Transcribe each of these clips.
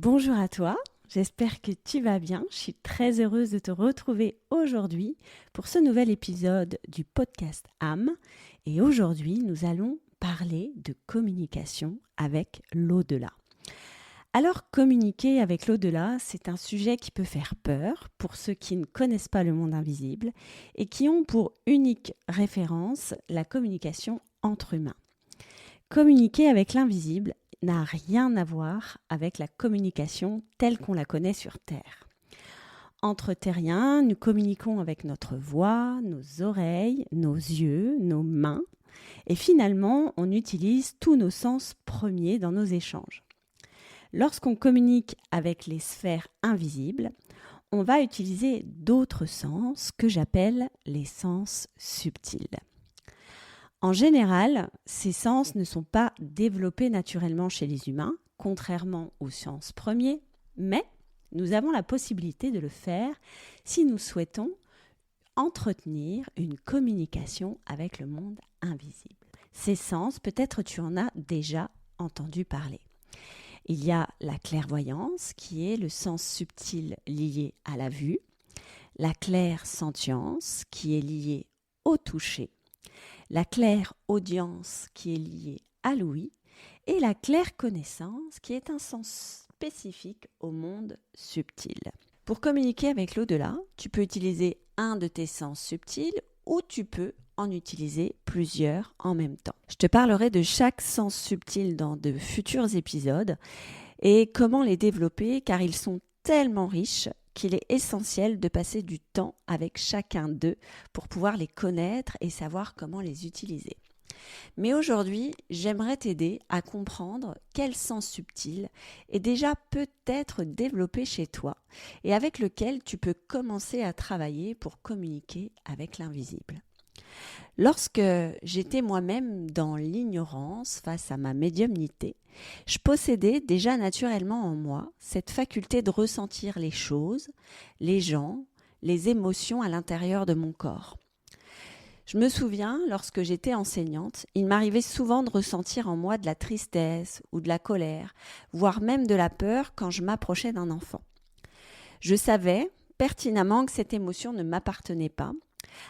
Bonjour à toi, j'espère que tu vas bien. Je suis très heureuse de te retrouver aujourd'hui pour ce nouvel épisode du podcast âme. Et aujourd'hui, nous allons parler de communication avec l'au-delà. Alors, communiquer avec l'au-delà, c'est un sujet qui peut faire peur pour ceux qui ne connaissent pas le monde invisible et qui ont pour unique référence la communication entre humains. Communiquer avec l'invisible n'a rien à voir avec la communication telle qu'on la connaît sur Terre. Entre terriens, nous communiquons avec notre voix, nos oreilles, nos yeux, nos mains, et finalement, on utilise tous nos sens premiers dans nos échanges. Lorsqu'on communique avec les sphères invisibles, on va utiliser d'autres sens que j'appelle les sens subtils. En général, ces sens ne sont pas développés naturellement chez les humains, contrairement aux sens premiers, mais nous avons la possibilité de le faire si nous souhaitons entretenir une communication avec le monde invisible. Ces sens, peut-être tu en as déjà entendu parler. Il y a la clairvoyance, qui est le sens subtil lié à la vue, la clairsentience, qui est liée au toucher, la clairaudience qui est liée à l'ouïe et la clairconnaissance qui est un sens spécifique au monde subtil. Pour communiquer avec l'au-delà, tu peux utiliser un de tes sens subtils ou tu peux en utiliser plusieurs en même temps. Je te parlerai de chaque sens subtil dans de futurs épisodes et comment les développer car ils sont tellement riches qu'il est essentiel de passer du temps avec chacun d'eux pour pouvoir les connaître et savoir comment les utiliser. Mais aujourd'hui, j'aimerais t'aider à comprendre quel sens subtil est déjà peut-être développé chez toi et avec lequel tu peux commencer à travailler pour communiquer avec l'invisible. Lorsque j'étais moi-même dans l'ignorance face à ma médiumnité, je possédais déjà naturellement en moi cette faculté de ressentir les choses, les gens, les émotions à l'intérieur de mon corps. Je me souviens, lorsque j'étais enseignante, il m'arrivait souvent de ressentir en moi de la tristesse ou de la colère, voire même de la peur quand je m'approchais d'un enfant. Je savais pertinemment que cette émotion ne m'appartenait pas.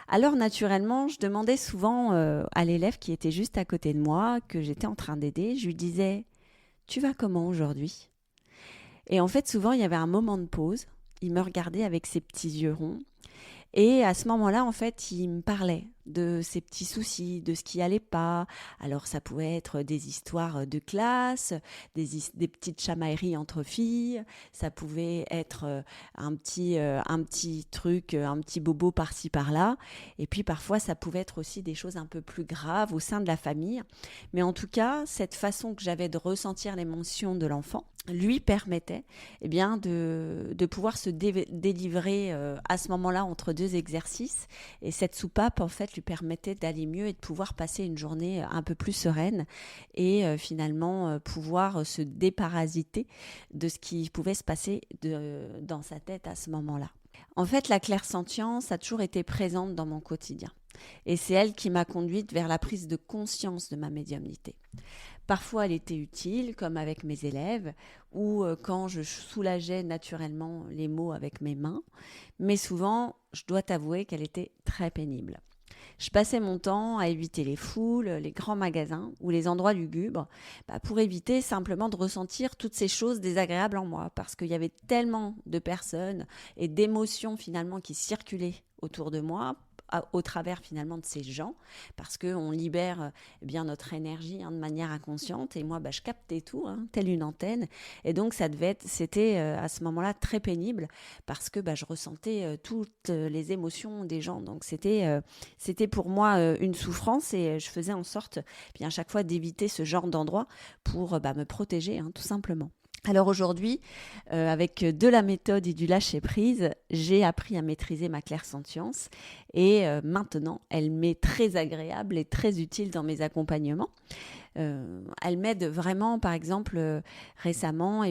Alors naturellement, je demandais souvent à l'élève qui était juste à côté de moi, que j'étais en train d'aider, je lui disais « Tu vas comment aujourd'hui ?» Et en fait, souvent, il y avait un moment de pause. Il me regardait avec ses petits yeux ronds. Et à ce moment-là, en fait, il me parlait de ses petits soucis, de ce qui allait pas. Alors, ça pouvait être des histoires de classe, des petites chamailleries entre filles. Ça pouvait être un petit truc, un petit bobo par-ci, par-là. Et puis, parfois, ça pouvait être aussi des choses un peu plus graves au sein de la famille. Mais en tout cas, cette façon que j'avais de ressentir l'émotion de l'enfant lui permettait de pouvoir se délivrer à ce moment-là entre deux exercices. Et cette soupape, en fait, lui permettait d'aller mieux et de pouvoir passer une journée un peu plus sereine et finalement pouvoir se déparasiter de ce qui pouvait se passer dans sa tête à ce moment-là. En fait, la clairsentience a toujours été présente dans mon quotidien. Et c'est elle qui m'a conduite vers la prise de conscience de ma médiumnité. Parfois, elle était utile, comme avec mes élèves, ou quand je soulageais naturellement les mots avec mes mains. Mais souvent, je dois t'avouer qu'elle était très pénible. Je passais mon temps à éviter les foules, les grands magasins ou les endroits lugubres pour éviter simplement de ressentir toutes ces choses désagréables en moi parce qu'il y avait tellement de personnes et d'émotions finalement qui circulaient autour de moi au travers finalement de ces gens parce qu'on libère notre énergie de manière inconsciente et moi je captais tout telle une antenne et donc c'était à ce moment-là très pénible parce que je ressentais toutes les émotions des gens donc c'était pour moi une souffrance et je faisais en sorte à chaque fois d'éviter ce genre d'endroit pour me protéger tout simplement. Alors aujourd'hui, avec de la méthode et du lâcher-prise, j'ai appris à maîtriser ma clairsentience et maintenant, elle m'est très agréable et très utile dans mes accompagnements. Elle m'aide vraiment, par exemple, récemment,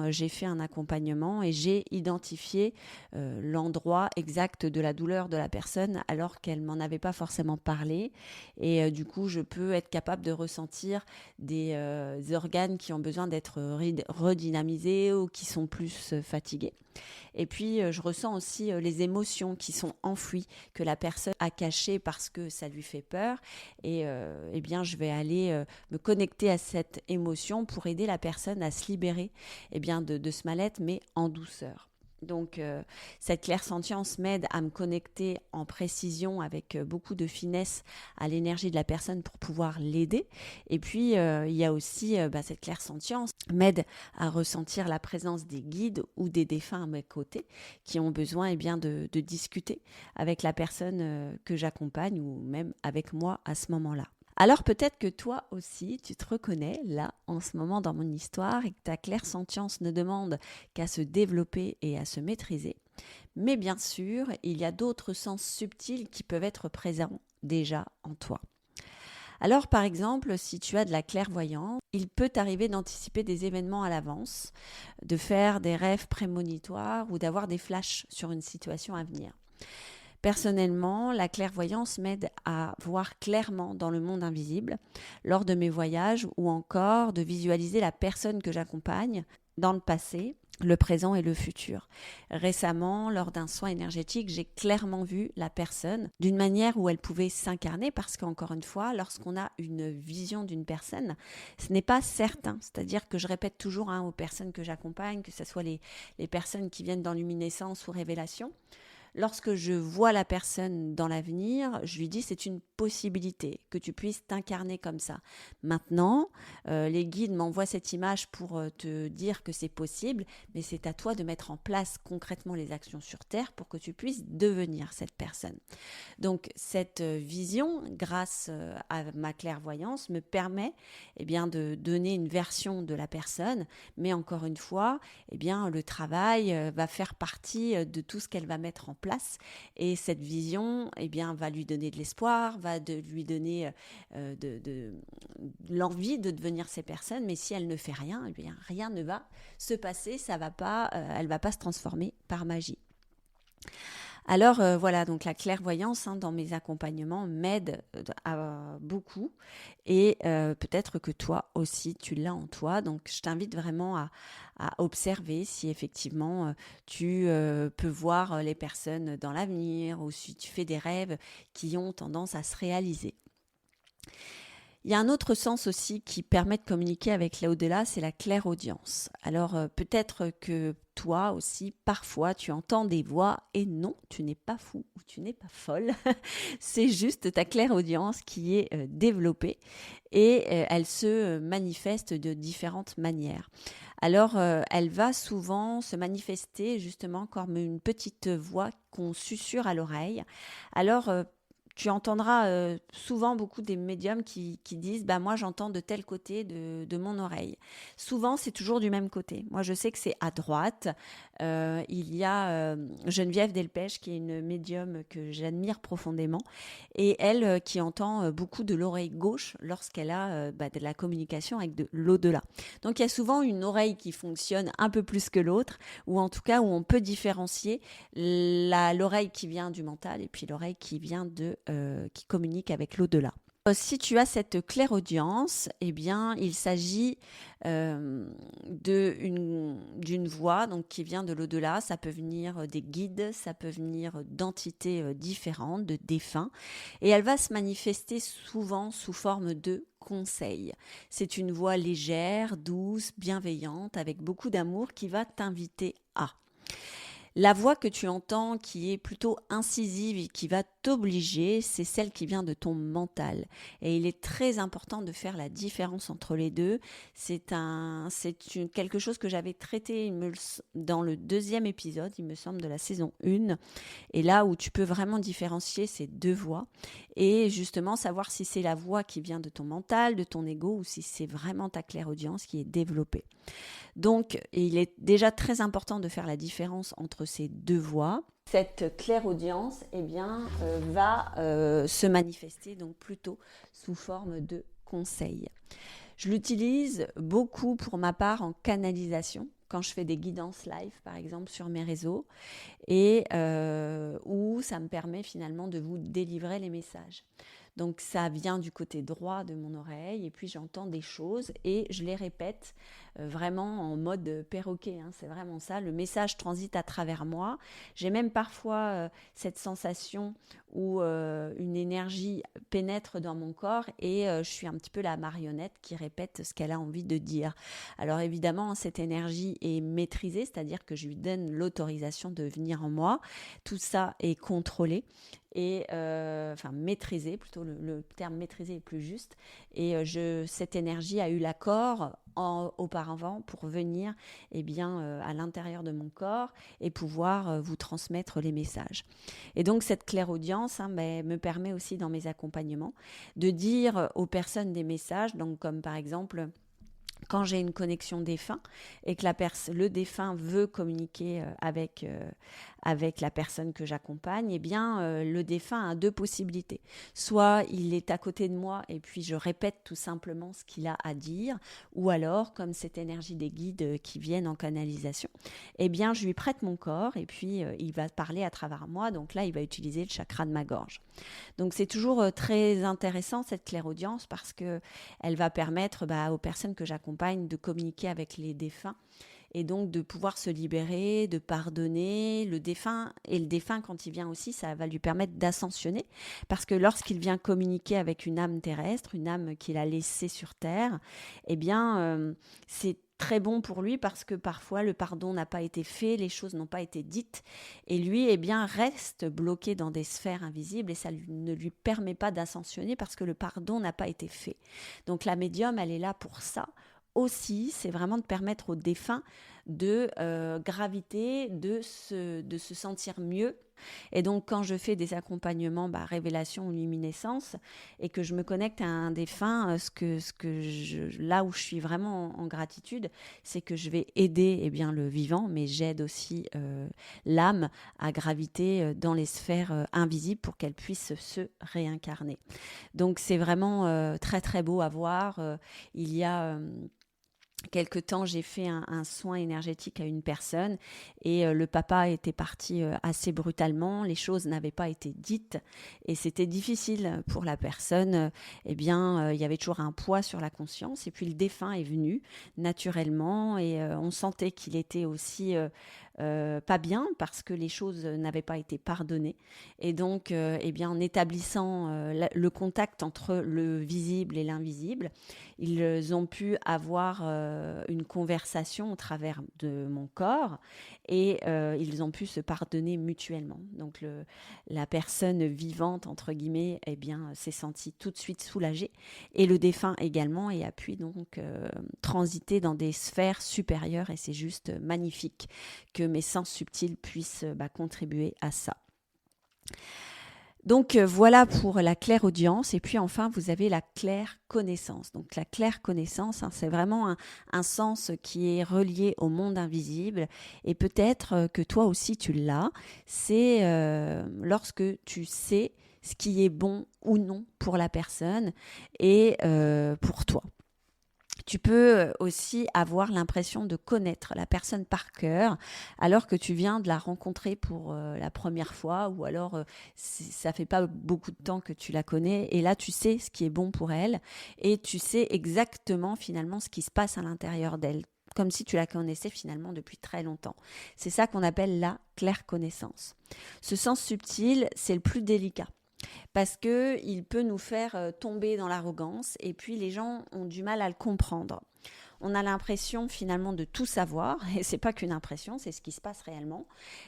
j'ai fait un accompagnement et j'ai identifié l'endroit exact de la douleur de la personne alors qu'elle m'en avait pas forcément parlé. Et du coup, je peux être capable de ressentir des organes qui ont besoin d'être redynamisés ou qui sont plus fatigués. Et puis, je ressens aussi les émotions qui sont enfouies, que la personne a cachées parce que ça lui fait peur. Et je vais aller me connecter à cette émotion pour aider la personne à se libérer de ce mal-être, mais en douceur. Donc, cette clairsentience m'aide à me connecter en précision avec beaucoup de finesse à l'énergie de la personne pour pouvoir l'aider. Et puis, il y a aussi cette clairsentience m'aide à ressentir la présence des guides ou des défunts à mes côtés qui ont besoin de discuter avec la personne que j'accompagne ou même avec moi à ce moment-là. Alors peut-être que toi aussi, tu te reconnais là, en ce moment dans mon histoire et que ta clairsentience ne demande qu'à se développer et à se maîtriser. Mais bien sûr, il y a d'autres sens subtils qui peuvent être présents déjà en toi. Alors par exemple, si tu as de la clairvoyance, il peut t'arriver d'anticiper des événements à l'avance, de faire des rêves prémonitoires ou d'avoir des flashs sur une situation à venir. Personnellement, la clairvoyance m'aide à voir clairement dans le monde invisible lors de mes voyages ou encore de visualiser la personne que j'accompagne dans le passé, le présent et le futur. Récemment, lors d'un soin énergétique, j'ai clairement vu la personne d'une manière où elle pouvait s'incarner parce qu'encore une fois, lorsqu'on a une vision d'une personne, ce n'est pas certain. C'est-à-dire que je répète toujours aux personnes que j'accompagne, que ce soit les personnes qui viennent dans luminescence ou révélation, lorsque je vois la personne dans l'avenir, je lui dis c'est une possibilité que tu puisses t'incarner comme ça. Maintenant, les guides m'envoient cette image pour te dire que c'est possible, mais c'est à toi de mettre en place concrètement les actions sur Terre pour que tu puisses devenir cette personne. Donc cette vision, grâce à ma clairvoyance, me permet de donner une version de la personne, mais encore une fois, le travail va faire partie de tout ce qu'elle va mettre en place et cette vision va lui donner de l'espoir, lui donner de l'envie de devenir ces personnes, mais si elle ne fait rien, rien ne va se passer, elle va pas se transformer par magie. Alors voilà, donc la clairvoyance dans mes accompagnements m'aide beaucoup et peut-être que toi aussi tu l'as en toi. Donc je t'invite vraiment à observer si effectivement tu peux voir les personnes dans l'avenir ou si tu fais des rêves qui ont tendance à se réaliser. Il y a un autre sens aussi qui permet de communiquer avec l'au-delà, c'est la clairaudience. Alors peut-être que toi aussi, parfois, tu entends des voix et non, tu n'es pas fou ou tu n'es pas folle. C'est juste ta clairaudience qui est développée et elle se manifeste de différentes manières. Alors, elle va souvent se manifester justement comme une petite voix qu'on susurre à l'oreille. Alors, tu entendras souvent beaucoup des médiums qui disent moi j'entends de tel côté de mon oreille. Souvent c'est toujours du même côté. Moi je sais que c'est à droite. Il y a Geneviève Delpech qui est une médium que j'admire profondément et elle qui entend beaucoup de l'oreille gauche lorsqu'elle a de la communication avec de l'au-delà. Donc il y a souvent une oreille qui fonctionne un peu plus que l'autre ou en tout cas où on peut différencier l'oreille qui vient du mental et puis l'oreille qui vient qui communique avec l'au-delà. Si tu as cette clairaudience, il s'agit d'une voix donc, qui vient de l'au-delà. Ça peut venir des guides, ça peut venir d'entités différentes, de défunts. Et elle va se manifester souvent sous forme de conseils. C'est une voix légère, douce, bienveillante, avec beaucoup d'amour qui va t'inviter à. La voix que tu entends qui est plutôt incisive et qui va t'obliger, c'est celle qui vient de ton mental. Et il est très important de faire la différence entre les deux. C'est quelque chose que j'avais traité dans le 2e épisode, il me semble, de la saison 1. Et là où tu peux vraiment différencier ces deux voix et justement savoir si c'est la voix qui vient de ton mental, de ton ego ou si c'est vraiment ta clairaudience qui est développée. Donc, il est déjà très important de faire la différence entre ces deux voix. Cette clairaudience va se manifester donc plutôt sous forme de conseil. Je l'utilise beaucoup pour ma part en canalisation, quand je fais des guidances live, par exemple, sur mes réseaux, et où ça me permet finalement de vous délivrer les messages. Donc ça vient du côté droit de mon oreille et puis j'entends des choses et je les répète vraiment en mode perroquet. C'est vraiment ça, le message transite à travers moi. J'ai même parfois cette sensation où une énergie pénètre dans mon corps et je suis un petit peu la marionnette qui répète ce qu'elle a envie de dire. Alors évidemment, cette énergie est maîtrisée, c'est-à-dire que je lui donne l'autorisation de venir en moi. Tout ça est contrôlé et maîtrisé, plutôt le terme maîtrisé est plus juste, et cette énergie a eu l'accord auparavant pour venir à l'intérieur de mon corps et pouvoir vous transmettre les messages. Et donc cette clairaudience me permet aussi dans mes accompagnements de dire aux personnes des messages, donc comme par exemple quand j'ai une connexion défunt et que le défunt veut communiquer avec la personne que j'accompagne, le défunt a deux possibilités. Soit il est à côté de moi et puis je répète tout simplement ce qu'il a à dire, ou alors, comme cette énergie des guides qui viennent en canalisation, je lui prête mon corps et puis il va parler à travers moi. Donc là, il va utiliser le chakra de ma gorge. Donc c'est toujours très intéressant cette clairaudience parce qu'elle va permettre aux personnes que j'accompagne de communiquer avec les défunts et donc de pouvoir se libérer, de pardonner. Le défunt, quand il vient aussi, ça va lui permettre d'ascensionner parce que lorsqu'il vient communiquer avec une âme terrestre, une âme qu'il a laissée sur terre, c'est très bon pour lui parce que parfois le pardon n'a pas été fait, les choses n'ont pas été dites et lui reste bloqué dans des sphères invisibles et ça ne lui permet pas d'ascensionner parce que le pardon n'a pas été fait. Donc la médium, elle est là pour ça aussi, c'est vraiment de permettre aux défunts de graviter, de se sentir mieux. Et donc quand je fais des accompagnements révélation ou luminescence et que je me connecte à un défunt, là où je suis vraiment en gratitude, c'est que je vais aider le vivant, mais j'aide aussi l'âme à graviter dans les sphères invisibles pour qu'elle puisse se réincarner. Donc c'est vraiment très très beau à voir. Il y a quelque temps, j'ai fait un soin énergétique à une personne et le papa était parti assez brutalement. Les choses n'avaient pas été dites et c'était difficile pour la personne. Il y avait toujours un poids sur la conscience. Et puis le défunt est venu naturellement et on sentait qu'il était aussi pas bien parce que les choses n'avaient pas été pardonnées. Et donc, en établissant le contact entre le visible et l'invisible, ils ont pu avoir une conversation au travers de mon corps et ils ont pu se pardonner mutuellement. Donc la personne vivante, entre guillemets, s'est sentie tout de suite soulagée et le défunt également et a pu donc transiter dans des sphères supérieures et c'est juste magnifique que mes sens subtils puissent contribuer à ça. Donc voilà pour la clairaudience et puis enfin vous avez la claire connaissance. Donc la claire connaissance, c'est vraiment un sens qui est relié au monde invisible et peut-être que toi aussi tu l'as. C'est lorsque tu sais ce qui est bon ou non pour la personne et pour toi. Tu peux aussi avoir l'impression de connaître la personne par cœur alors que tu viens de la rencontrer pour la première fois ou alors ça fait pas beaucoup de temps que tu la connais et là tu sais ce qui est bon pour elle et tu sais exactement finalement ce qui se passe à l'intérieur d'elle comme si tu la connaissais finalement depuis très longtemps. C'est ça qu'on appelle la claire connaissance. Ce sens subtil, c'est le plus délicat. Parce qu'il peut nous faire tomber dans l'arrogance et puis les gens ont du mal à le comprendre. On a l'impression finalement de tout savoir et c'est pas qu'une impression, c'est ce qui se passe réellement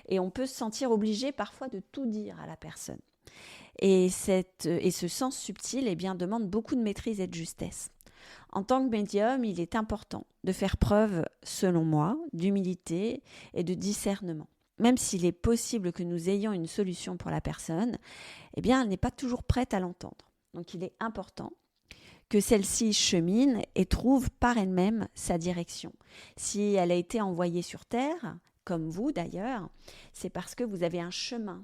et on peut se sentir obligé parfois de tout dire à la personne. Et ce sens subtil demande beaucoup de maîtrise et de justesse. En tant que médium, il est important de faire preuve, selon moi, d'humilité et de discernement. Même s'il est possible que nous ayons une solution pour la personne, elle n'est pas toujours prête à l'entendre. Donc il est important que celle-ci chemine et trouve par elle-même sa direction. Si elle a été envoyée sur Terre, comme vous d'ailleurs, c'est parce que vous avez un chemin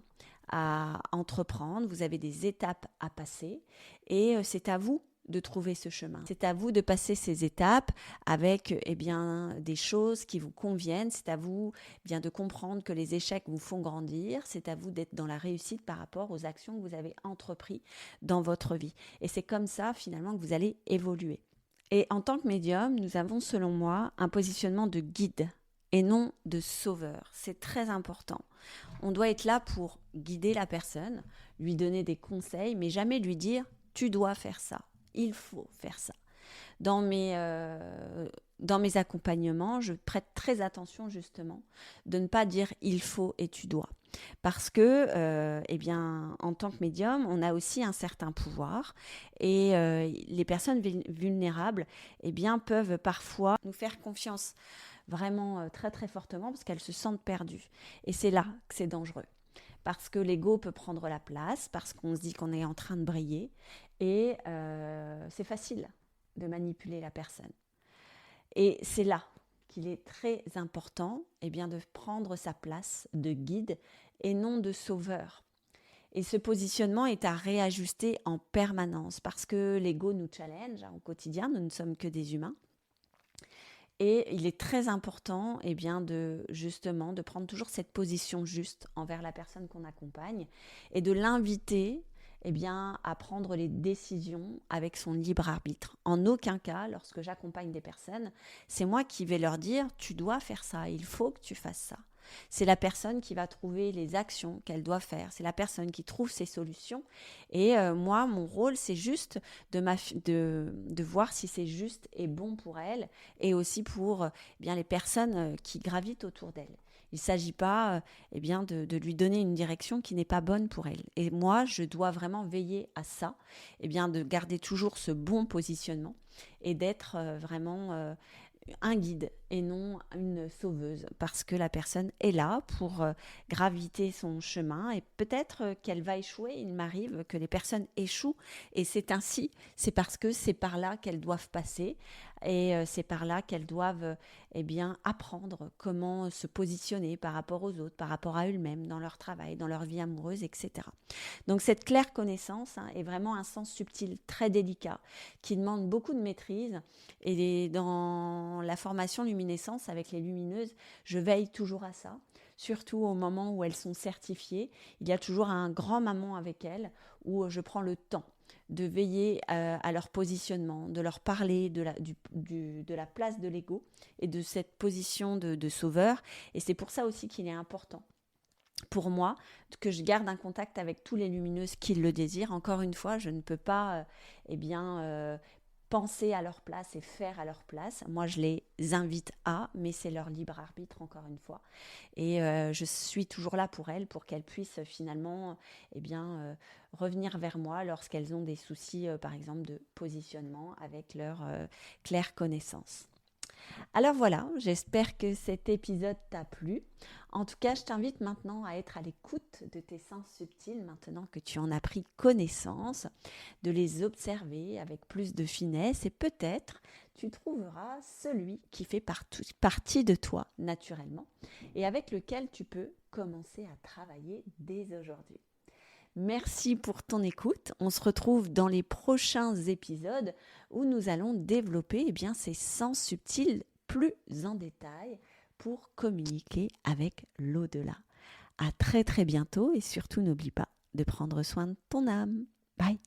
à entreprendre, vous avez des étapes à passer et c'est à vous de trouver ce chemin. C'est à vous de passer ces étapes avec des choses qui vous conviennent. C'est à vous de comprendre que les échecs vous font grandir. C'est à vous d'être dans la réussite par rapport aux actions que vous avez entreprises dans votre vie. Et c'est comme ça finalement que vous allez évoluer. Et en tant que médium, nous avons selon moi un positionnement de guide et non de sauveur. C'est très important. On doit être là pour guider la personne, lui donner des conseils, mais jamais lui dire « tu dois faire ça, il faut faire ça ». Dans mes accompagnements, je prête très attention justement de ne pas dire « il faut » et « tu dois ». Parce que, en tant que médium, on a aussi un certain pouvoir et les personnes vulnérables peuvent parfois nous faire confiance vraiment très très fortement parce qu'elles se sentent perdues. Et c'est là que c'est dangereux. Parce que l'ego peut prendre la place, parce qu'on se dit qu'on est en train de briller et c'est facile de manipuler la personne. Et c'est là qu'il est très important de prendre sa place de guide et non de sauveur. Et ce positionnement est à réajuster en permanence parce que l'ego nous challenge au quotidien, nous ne sommes que des humains. Et il est très important de prendre toujours cette position juste envers la personne qu'on accompagne et de l'inviter à prendre les décisions avec son libre arbitre. En aucun cas, lorsque j'accompagne des personnes, c'est moi qui vais leur dire « tu dois faire ça, il faut que tu fasses ça ». C'est la personne qui va trouver les actions qu'elle doit faire. C'est la personne qui trouve ses solutions. Et moi, mon rôle, c'est juste de voir si c'est juste et bon pour elle et aussi pour les personnes qui gravitent autour d'elle. Il ne s'agit pas de lui donner une direction qui n'est pas bonne pour elle. Et moi, je dois vraiment veiller à ça, de garder toujours ce bon positionnement et d'être vraiment un guide et non une sauveuse parce que la personne est là pour graviter son chemin et peut-être qu'elle va échouer. Il m'arrive que les personnes échouent et c'est ainsi, c'est parce que c'est par là qu'elles doivent passer et c'est par là qu'elles doivent apprendre comment se positionner par rapport aux autres, par rapport à elles-mêmes, dans leur travail, dans leur vie amoureuse, etc. Donc cette claire connaissance est vraiment un sens subtil, très délicat, qui demande beaucoup de maîtrise et dans la formation luminescence avec les lumineuses, je veille toujours à ça, surtout au moment où elles sont certifiées. Il y a toujours un grand maman avec elles où je prends le temps de veiller à leur positionnement, de leur parler de la place de l'ego et de cette position de sauveur. Et c'est pour ça aussi qu'il est important pour moi que je garde un contact avec tous les lumineuses qui le désirent. Encore une fois, je ne peux pas penser à leur place et faire à leur place. Moi, je les invite mais c'est leur libre arbitre, encore une fois. Et je suis toujours là pour elles, pour qu'elles puissent finalement revenir vers moi lorsqu'elles ont des soucis, par exemple, de positionnement avec leur claire connaissance. Alors voilà, j'espère que cet épisode t'a plu. En tout cas, je t'invite maintenant à être à l'écoute de tes sens subtils, maintenant que tu en as pris connaissance, de les observer avec plus de finesse et peut-être tu trouveras celui qui fait partie de toi naturellement et avec lequel tu peux commencer à travailler dès aujourd'hui. Merci pour ton écoute. On se retrouve dans les prochains épisodes où nous allons développer ces sens subtils plus en détail pour communiquer avec l'au-delà. À très très bientôt et surtout n'oublie pas de prendre soin de ton âme. Bye.